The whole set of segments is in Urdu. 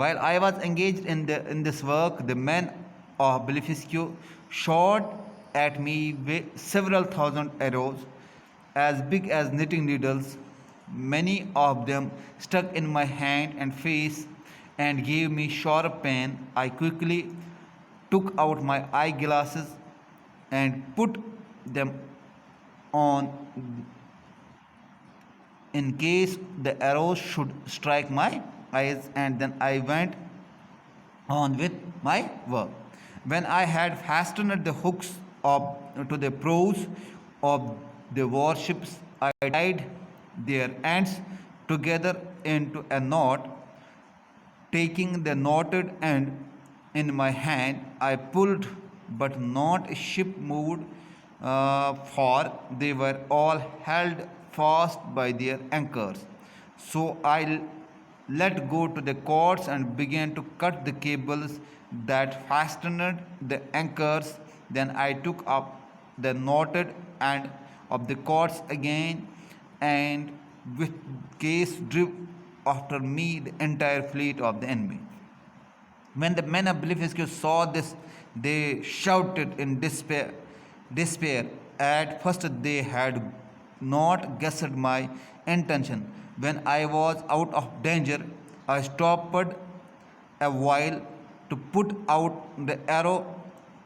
While I was engaged in this work, the men of Blefuscu shot at me with several thousand arrows as big as knitting needles. Many of them stuck in my hand and face and gave me sharp pain. I quickly took out my eyeglasses and put them on in case the arrows should strike my eyes, and then I went on with my work. When I had fastened the hooks up to the prows of the warships, I tied their ends together into a knot. Taking the knotted end in my hand, I pulled, but not a ship moved, for they were all held fast by their anchors. So I let go to the cords and began to cut the cables that fastened the anchors. Then I took up the knotted end of the cords again, and with case drove after me the entire fleet of the enemy. When the men of Blefuscu saw this, they shouted in despair. At first, they had not guessed my intention. When I was out of danger, I stopped a while to put out the arrow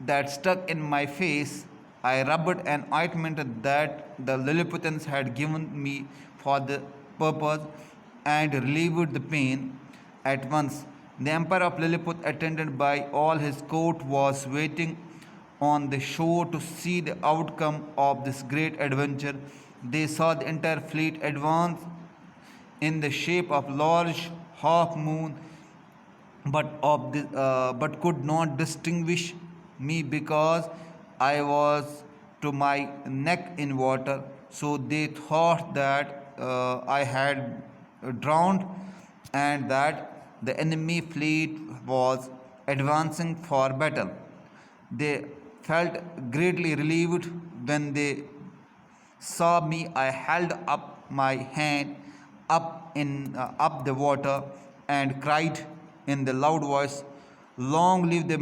that stuck in my face. I rubbed an ointment that the Lilliputians had given me for the purpose and relieved the pain at once. The Emperor of Lilliput, attended by all his court, was waiting on the shore to see the outcome of this great adventure. They saw the entire fleet advance in the shape of large half moon, but could not distinguish me because I was to my neck in water. So they thought that I had drowned and that the enemy fleet was advancing for battle. They felt greatly relieved when they saw me. I held up my hand up the water and cried in the loud voice, "Long live the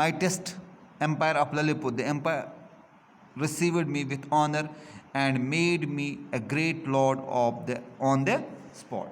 mightiest Empire of Lilliput!" The empire received me with honor and made me a great lord of the on the spot.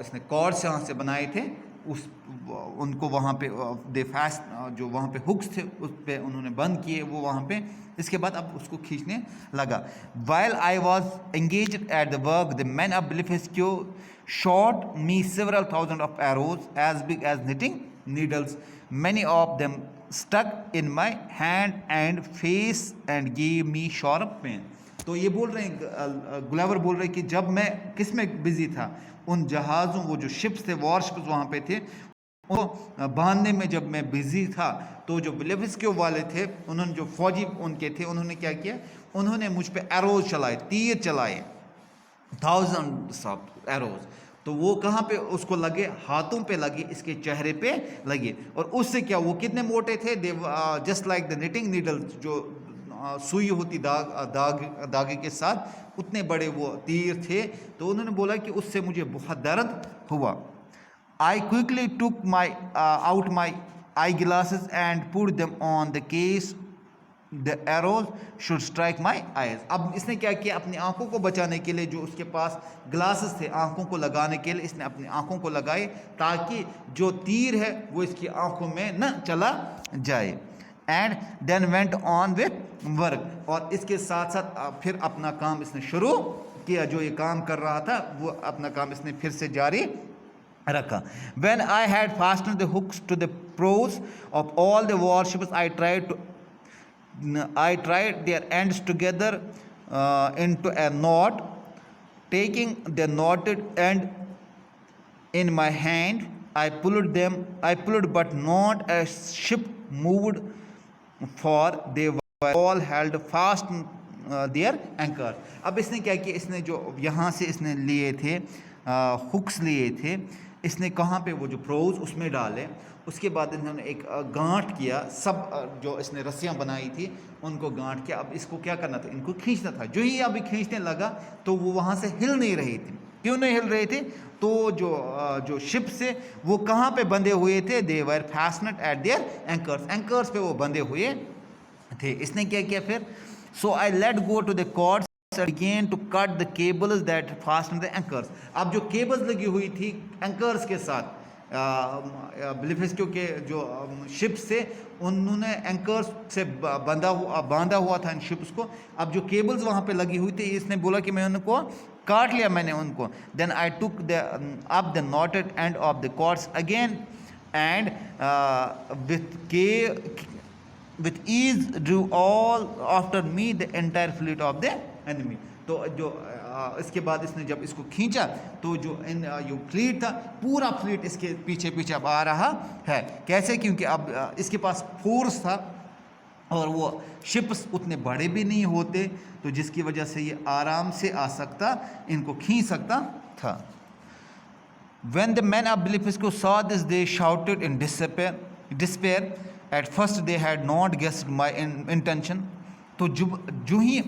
اس نے کارڈس یہاں سے بنائے تھے اس ان کو وہاں پہ جو وہاں پہ ہکس تھے اس پہ انہوں نے بند کیے وہ وہاں پہ. اس کے بعد اب اس کو کھینچنے لگا. While I was engaged at the work, the men of Blefuscu shot me several thousand of arrows as big as knitting needles. Many of them stuck in my hand and face and gave me sharp pain. تو یہ بول رہے ہیں، گلیور بول رہے ہیں کہ جب میں کس میں بزی تھا، ان جہازوں، وہ جو شپس تھے، وار شپس وہاں پہ تھے، وہ باندھنے میں جب میں بزی تھا تو جو بلیفسکیو والے تھے، انہوں نے جو فوجی ان کے تھے، انہوں نے کیا کیا، انہوں نے مجھ پہ ایروز چلائے، تیر چلائے، تھاؤزنڈ آف ایروز. تو وہ کہاں پہ اس کو لگے، ہاتھوں پہ لگے، اس کے چہرے پہ لگے. اور اس سے کیا، وہ کتنے موٹے تھے، just like the NATing needle, جو سوئی ہوتی داغے کے ساتھ، اتنے بڑے وہ تیر تھے. تو انہوں نے بولا کہ اس سے مجھے بہت درد ہوا. I quickly took out my eyeglasses and put them on the case the arrows should strike my eyes. اب اس نے کیا کیا، اپنی آنکھوں کو بچانے کے لیے جو اس کے پاس گلاسز تھے آنکھوں کو لگانے کے لیے، اس نے اپنی آنکھوں کو لگائے تاکہ جو تیر ہے وہ اس کی آنکھوں میں نہ چلا جائے. And then went on with work, اور اس کے ساتھ ساتھ پھر اپنا کام اس نے شروع کیا، جو یہ کام کر رہا تھا وہ اپنا کام اس نے پھر سے جاری رکھا. When I had fastened the hooks to the prows of all the warships, I tried their ends together into a knot. Taking the knotted end in my hand, I pulled, but not a ship moved, for they were all held fast their anchor. اب اس نے کیا کیا, اس نے جو یہاں سے اس نے لیے تھے ہکس لیے تھے, اس نے کہاں پہ وہ جو پروز اس میں ڈالے. اس کے بعد انہوں نے ایک گانٹھ کیا, سب جو اس نے رسیاں بنائی تھی ان کو گانٹھ کیا. اب اس کو کیا کرنا تھا, ان کو کھینچنا تھا. جو ہی ابھی کھینچنے لگا تو وہ وہاں سے ہل نہیں رہی تھی. کیوں نہیں ہل رہے تھے؟ تو جو شپ سے وہ کہاں پہ بندھے ہوئے تھے, دے ور فیسنڈ ایٹ دیئر اینکرس, اینکرس پہ وہ بندھے ہوئے تھے. اس نے کیا کیا پھر, so I let go to the cards again to cut the cables that fastened the anchors. اب جو کیبلز لگی ہوئی تھی اینکرز کے ساتھ بلیفسکیو کے جو شپ سے, انہوں نے اینکرز سے باندھا ہوا تھا ان شپس کو. اب جو کیبلز وہاں پہ لگی ہوئی تھی, اس نے بولا کہ میں ان کو کاٹ لیا, میں نے ان کو. دین آئی ٹک up the knotted end of the cords again and with ease drew all after me the entire fleet of the enemy. تو جو اس کے بعد اس نے جب اس کو کھینچا تو جو فلیٹ تھا, پورا فلیٹ اس کے پیچھے پیچھے اب آ رہا ہے. کیسے؟ کیونکہ اب اس کے پاس فورس تھا اور وہ شپس اتنے بڑے بھی نہیں ہوتے, تو جس کی وجہ سے یہ آرام سے آ سکتا, ان کو کھینچ سکتا تھا. When the men of Blefuscu saw this, they shouted in despair. At first they had not guessed my intention. تو جو ہی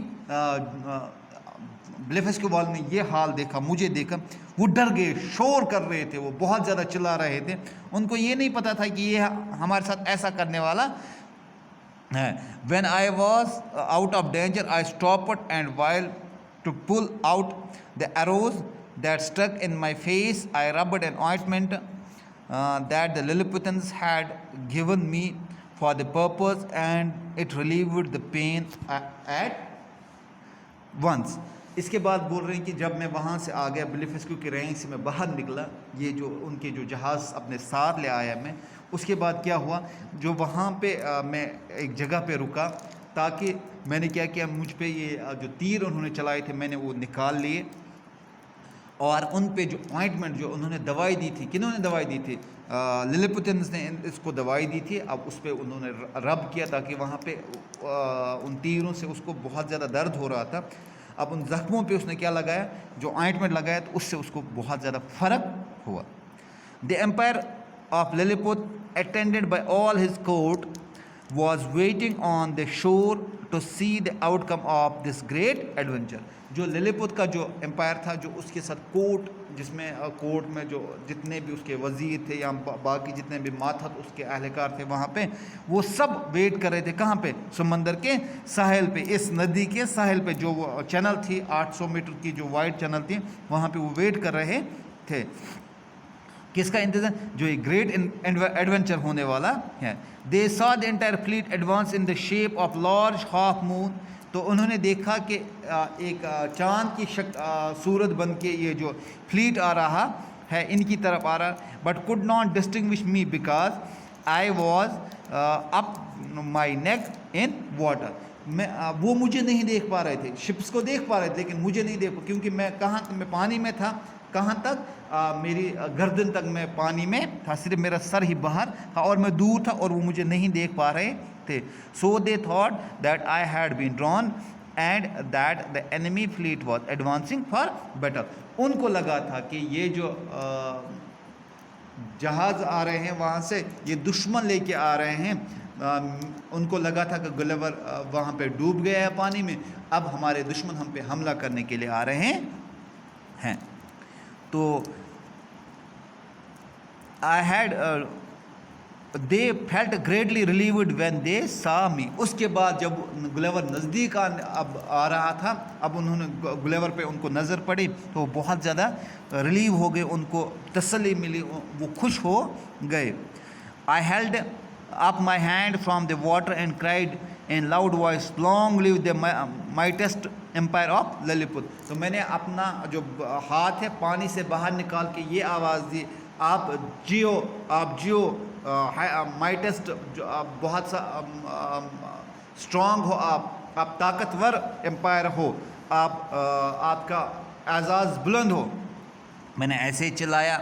بلیفسکیو والوں نے یہ حال دیکھا, مجھے دیکھا, وہ ڈر گئے, شور کر رہے تھے, وہ بہت زیادہ چلا رہے تھے. ان کو یہ نہیں پتا تھا کہ یہ ہمارے ساتھ ایسا کرنے والا ہے. When I was out of danger, I stopped, and while to pull out the arrows that stuck in my face, I rubbed an ointment that the Lilliputians had given me for the purpose, and it relieved the pain at once. اس کے بعد بول رہے ہیں کہ جب میں وہاں سے آ گیا, بلیفسکیو کی رینج سے میں باہر نکلا, یہ جو ان کے جو جہاز اپنے ساتھ لے آیا میں, اس کے بعد کیا ہوا, جو وہاں پہ میں ایک جگہ پہ رکا, تاکہ میں نے کیا کیا, مجھ پہ یہ جو تیر انہوں نے چلائے تھے میں نے وہ نکال لیے, اور ان پہ جو آئنٹمنٹ, جو انہوں نے دوائی دی تھی, کنہوں نے دوائی دی تھی, للیپوتنز نے اس کو دوائی دی تھی. اب اس پہ انہوں نے رب کیا تاکہ وہاں پہ ان تیروں سے اس کو بہت زیادہ درد ہو رہا تھا. اب ان زخموں پہ اس نے کیا لگایا, جو آئنٹمنٹ لگایا, تو اس سے اس کو بہت زیادہ فرق ہوا. The empire of Lilliput, attended by all his court, was waiting on the shore to see the outcome of this great adventure. جو للیپت کا جو امپائر تھا, جو اس کے ساتھ کورٹ, جس میں کورٹ میں جو جتنے بھی اس کے وزیر تھے یا باقی جتنے بھی ماتحت اس کے اہلکار تھے, وہاں پہ وہ سب ویٹ کر رہے تھے. کہاں پہ؟ سمندر کے ساحل پہ, اس ندی کے ساحل پہ, جو وہ چینل تھی 800 میٹر کی جو وائڈ چینل تھی, وہاں پہ وہ ویٹ کر رہے تھے. کس کا انتظار؟ جو ایک گریٹ ایڈونچر ہونے والا ہے. They saw the entire fleet advance in the shape of large half moon. تو انہوں نے دیکھا کہ ایک چاند کی صورت بن کے یہ جو فلیٹ آ رہا ہے ان کی طرف آ رہا. But could not distinguish me because I was up my neck in water. وہ مجھے نہیں دیکھ پا رہے تھے, شپس کو دیکھ پا رہے تھے لیکن مجھے نہیں دیکھ, کیونکہ میں پانی میں تھا. کہاں تک؟ میری گردن تک میں پانی میں تھا, صرف میرا سر ہی باہر تھا اور میں دور تھا اور وہ مجھے نہیں دیکھ پا رہے تھے. So they thought that I had been drawn and that the enemy fleet was advancing for battle. ان کو لگا تھا کہ یہ جو جہاز آ رہے ہیں وہاں سے, یہ دشمن لے کے آ رہے ہیں. ان کو لگا تھا کہ گلیور وہاں پہ ڈوب گیا ہے پانی میں, اب ہمارے دشمن ہم پہ حملہ کرنے کے لیے آ رہے ہیں. تو they felt greatly relieved when they saw me. اس کے بعد جب گلیور نزدیک اب آ رہا تھا, اب انہوں نے گلیور پہ ان کو نظر پڑی تو وہ بہت زیادہ ریلیو ہو گئے, ان کو تسلی ملی, وہ خوش ہو گئے. I held up my hand from the water and cried in loud voice, long live the mightiest empire of Lilliput. تو میں نے اپنا جو ہاتھ ہے پانی سے باہر نکال کے یہ آواز دی, آپ جیو مائٹسٹ, بہت سا اسٹرانگ ہو آپ, آپ طاقتور امپائر ہو, آپ کا اعزاز بلند ہو. میں نے ایسے ہی چلایا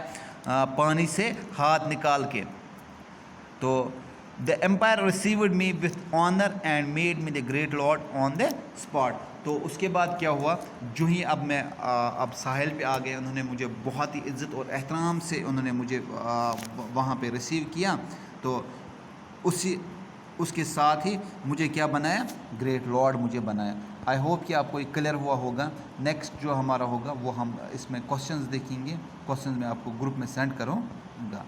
پانی سے ہاتھ نکال کے. تو the empire received me with honour and made me the great lord on the spot. تو اس کے بعد کیا ہوا, جو ہی اب ساحل پہ آ گئے, انہوں نے مجھے بہت ہی عزت اور احترام سے انہوں نے مجھے وہاں پہ ریسیو کیا. تو اس کے ساتھ ہی مجھے کیا بنایا, گریٹ لارڈ مجھے بنایا. آئی ہوپ کہ آپ کو کلیئر ہوا ہوگا. نیکسٹ جو ہمارا ہوگا وہ ہم اس میں کوشچنز دیکھیں گے. کوشچنز میں آپ کو گروپ میں سینڈ کروں گا.